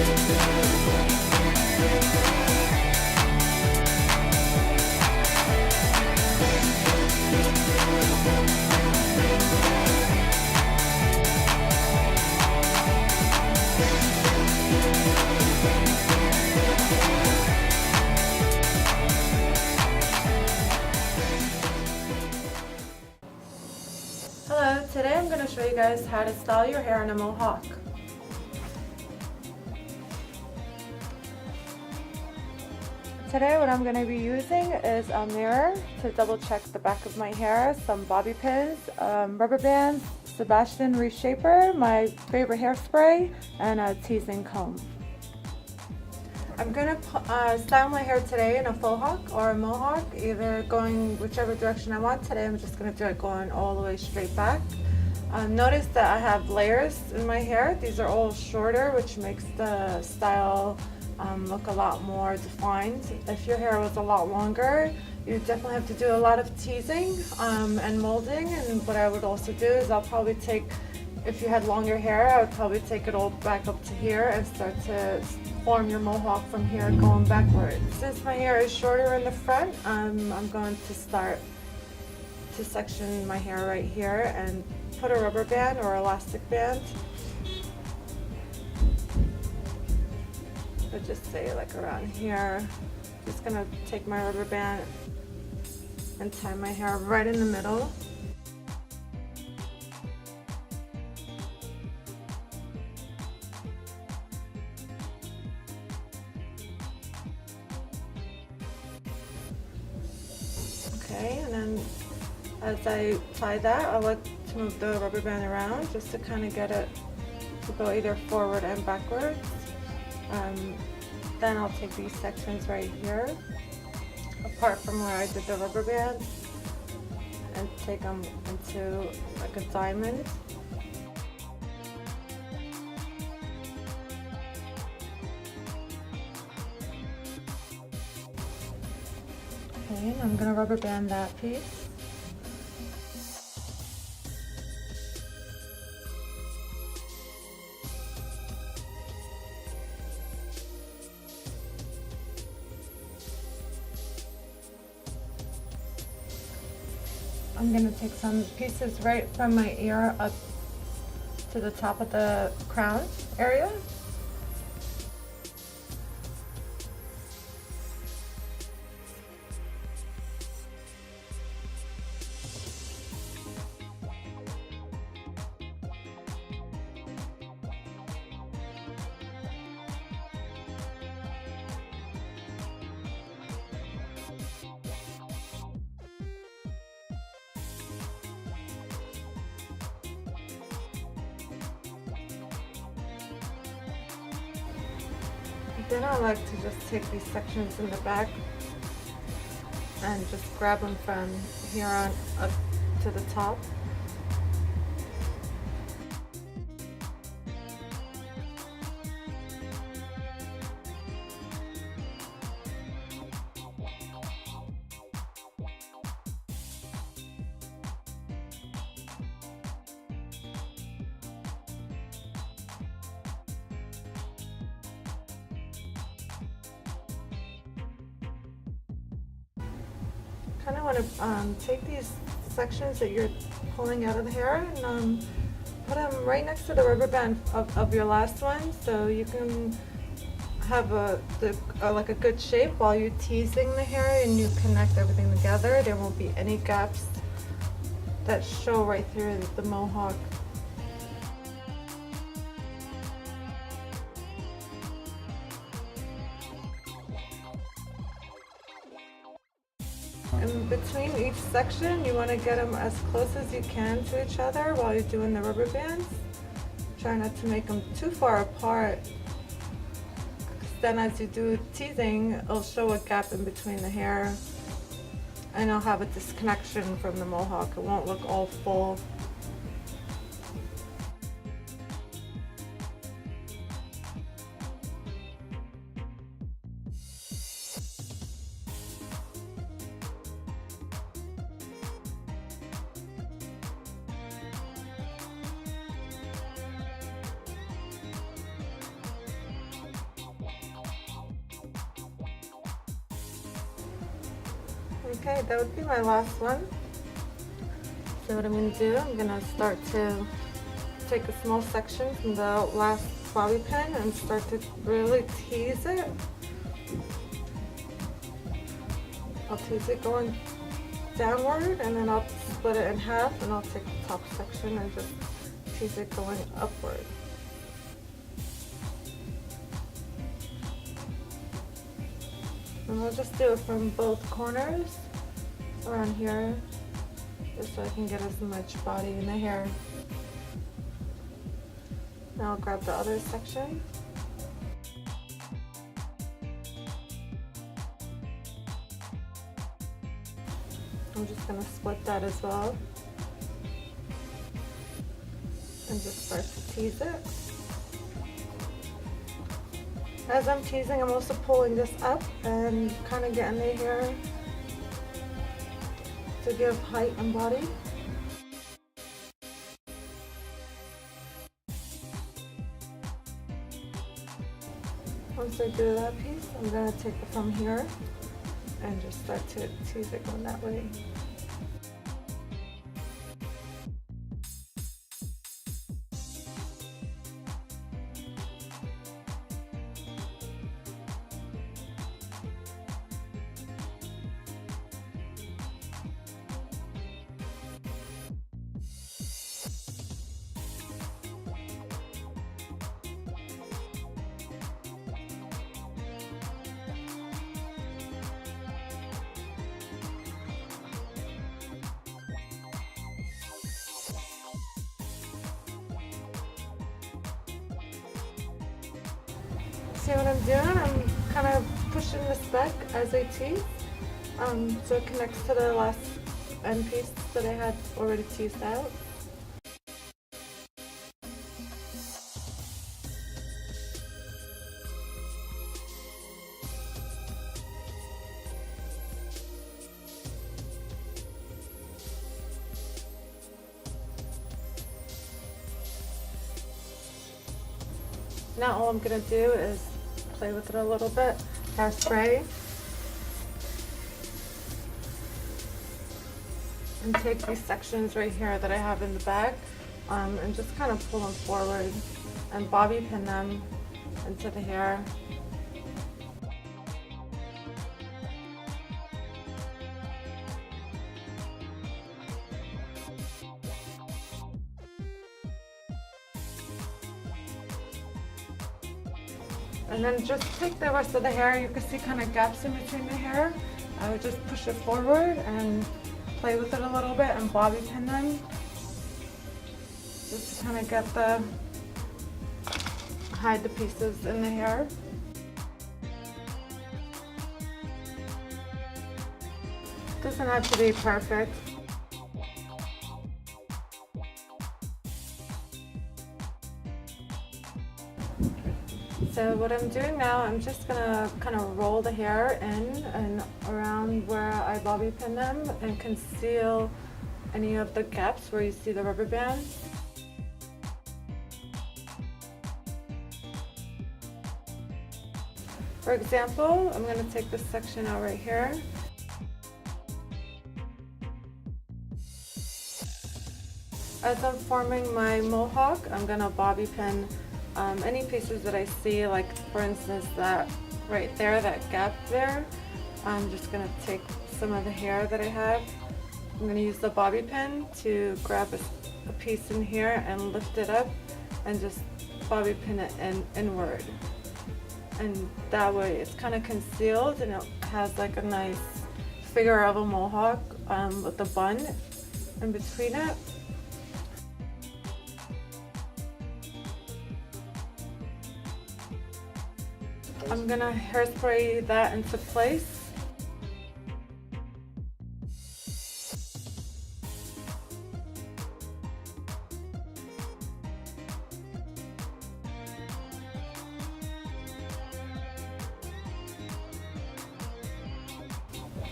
Hello, today I'm going to show you guys how to style your hair in a mohawk. Today what I'm going to be using is a mirror to double check the back of my hair, some bobby pins, rubber bands, Sebastian Reshaper, my favorite hairspray, and a teasing comb. I'm going to style my hair today in a faux hawk or a mohawk, either going whichever direction I want. Today I'm just going to do it going all the way straight back. Notice that I have layers in my hair. These are all shorter, which makes the style look a lot more defined. If your hair was a lot longer, you definitely have to do a lot of teasing and molding. And what I would also do is I'll probably take, if you had longer hair, I would probably take it all back up to here and start to form your mohawk from here going backwards. Since my hair is shorter in the front, I'm going to start to section my hair right here and put a rubber band or elastic band. So just say like around here. Just gonna take my rubber band and tie my hair right in the middle. Okay, and then as I tie that, I like to move the rubber band around just to kind of get it to go either forward and backwards. Then I'll take these sections right here, apart from where I did the rubber band, and take them into like a diamond. Okay, and I'm going to rubber band that piece. I'm going to take some pieces right from my ear up to the top of the crown area. Then I like to just take these sections in the back and just grab them from here on up to the top. Kind of want to take these sections that you're pulling out of the hair and put them right next to the rubber band of your last one, so you can have like a good shape while you're teasing the hair and you connect everything together. There won't be any gaps that show right through the mohawk. In between each section, you want to get them as close as you can to each other while you're doing the rubber bands. Try not to make them too far apart. Then as you do teasing, it'll show a gap in between the hair and it'll have a disconnection from the mohawk. It won't look all full. Okay, that would be my last one. So what I'm going to do, I'm going to start to take a small section from the last bobby pin and start to really tease it. I'll tease it going downward, and then I'll split it in half, and I'll take the top section and just tease it going upward. And I'll just do it from both corners around here, just so I can get as much body in the hair. Now I'll grab the other section. I'm just going to split that as well and just start to tease it. As I'm teasing, I'm also pulling this up and kind of getting the hair to give height and body. Once I do that piece, I'm going to take it from here and just start to tease it going that way. See what I'm doing? I'm kind of pushing this back as I tease, so it connects to the last end piece that I had already teased out. Now all I'm going to do is play with it a little bit, hairspray, and take these sections right here that I have in the bag, and just kind of pull them forward and bobby pin them into the hair. And then just take the rest of the hair. You can see kind of gaps in between the hair. I would just push it forward and play with it a little bit and bobby pin them, just to kind of get the, hide the pieces in the hair. Doesn't have to be perfect. So what I'm doing now, I'm just gonna kind of roll the hair in and around where I bobby pin them and conceal any of the gaps where you see the rubber band. For example, I'm gonna take this section out right here. As I'm forming my mohawk, I'm gonna bobby pin any pieces that I see, like for instance that right there, that gap there. I'm just going to take some of the hair that I have. I'm going to use the bobby pin to grab a piece in here and lift it up and just bobby pin it inward. And that way it's kind of concealed and it has like a nice figure of a mohawk with a bun in between it. I'm gonna hairspray that into place.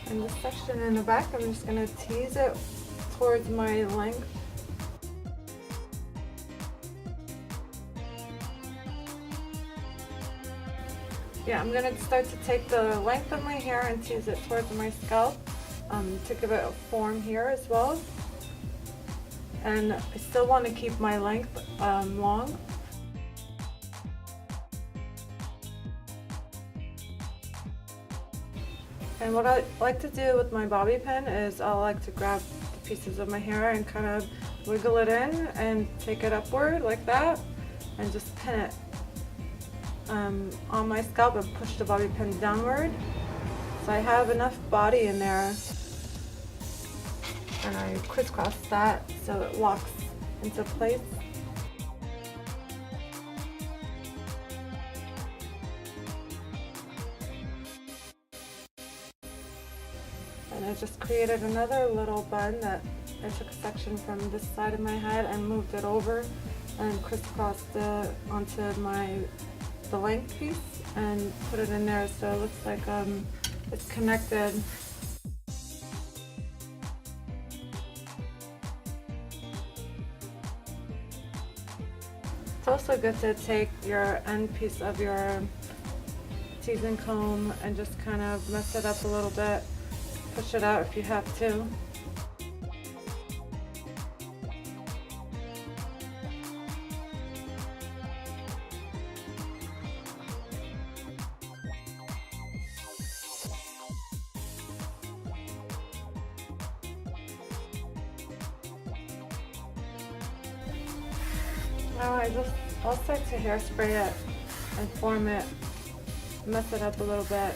And this section in the back, I'm just gonna tease it towards my length. Yeah, I'm gonna start to take the length of my hair and tease it towards my scalp to give it a form here as well. And I still want to keep my length long. And what I like to do with my bobby pin is I like to grab the pieces of my hair and kind of wiggle it in and take it upward like that and just pin it on my scalp and push the bobby pin downward. So I have enough body in there, and I crisscross that so it locks into place. And I just created another little bun that I took a section from this side of my head and moved it over and crisscrossed it onto the length piece and put it in there so it looks like it's connected. It's also good to take your end piece of your teasing comb and just kind of mess it up a little bit. Push it out if you have to. Now I'll start to hairspray it and form it, mess it up a little bit.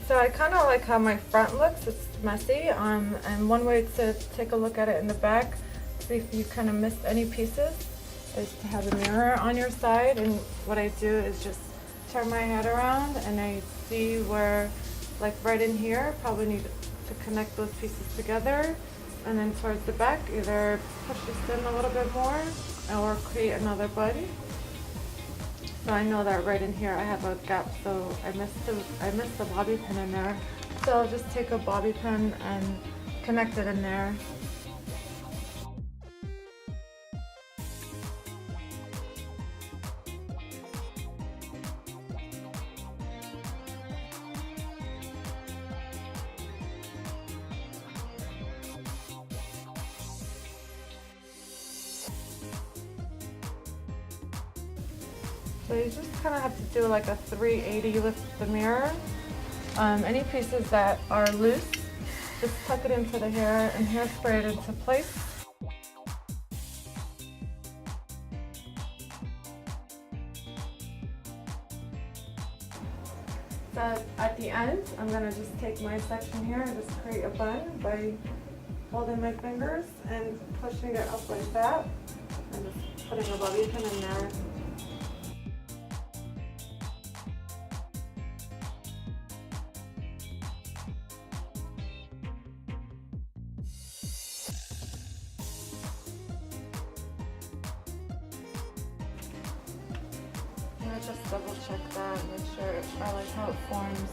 So I kind of like how my front looks. It's messy, and one way to take a look at it in the back, see if you kind of missed any pieces, is to have a mirror on your side. And what I do is just turn my head around and I see where, like right in here, probably need to connect those pieces together, and then towards the back either push this in a little bit more or create another bun. So I know that right in here I have a gap, so I missed the bobby pin in there. So I'll just take a bobby pin and connect it in there. So you just kind of have to do like a 380 with the mirror. Any pieces that are loose, just tuck it into the hair and hairspray it into place. So at the end, I'm going to just take my section here and just create a bun by holding my fingers and pushing it up like that and just putting a bobby pin in there. Just double check that, make sure I like how it forms.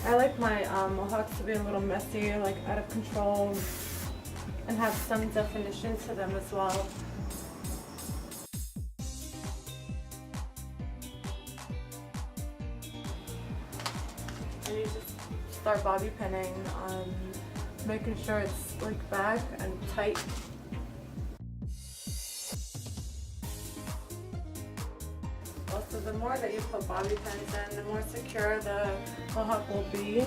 I like my mohawks to be a little messy, like out of control, and have some definition to them as well. And you just start bobby pinning, making sure it's slicked back and tight. Also, the more that you put bobby pins in, the more secure the mohawk will be.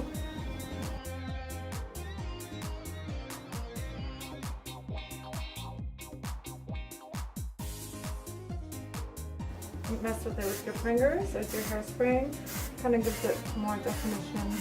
You mess with it with your fingers as your hairspraying, kind of gives it more definition.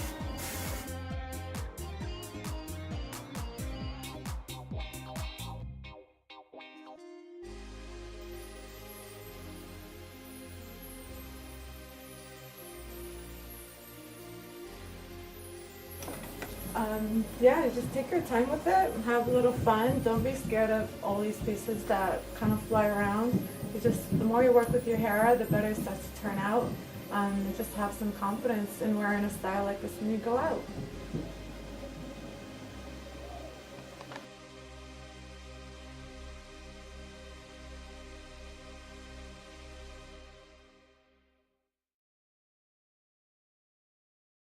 Yeah, just take your time with it, have a little fun. Don't be scared of all these pieces that kind of fly around. The more you work with your hair, the better it starts to turn out. Just have some confidence in wearing a style like this when you go out.